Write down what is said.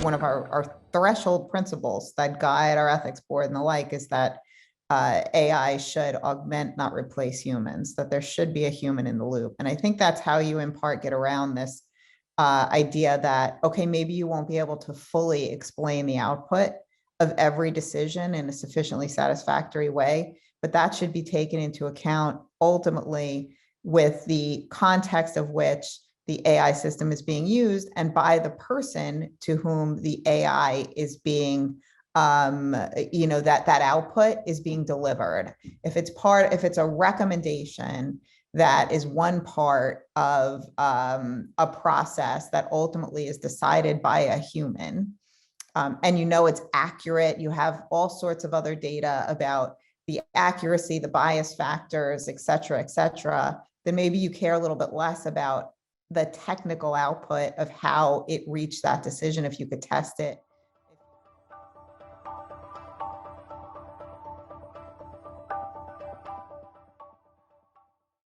one of our threshold principles that guide our ethics board and the like is that AI should augment, not replace humans, that there should be a human in the loop. And I think that's how you in part get around this idea that, okay, maybe you won't be able to fully explain the output of every decision in a sufficiently satisfactory way, but that should be taken into account ultimately with the context of which the AI system is being used and by the person to whom the AI is being, that output is being delivered. If it's a recommendation that is one part of a process that ultimately is decided by a human, and it's accurate, you have all sorts of other data about the accuracy, the bias factors, et cetera, then maybe you care a little bit less about the technical output of how it reached that decision if you could test it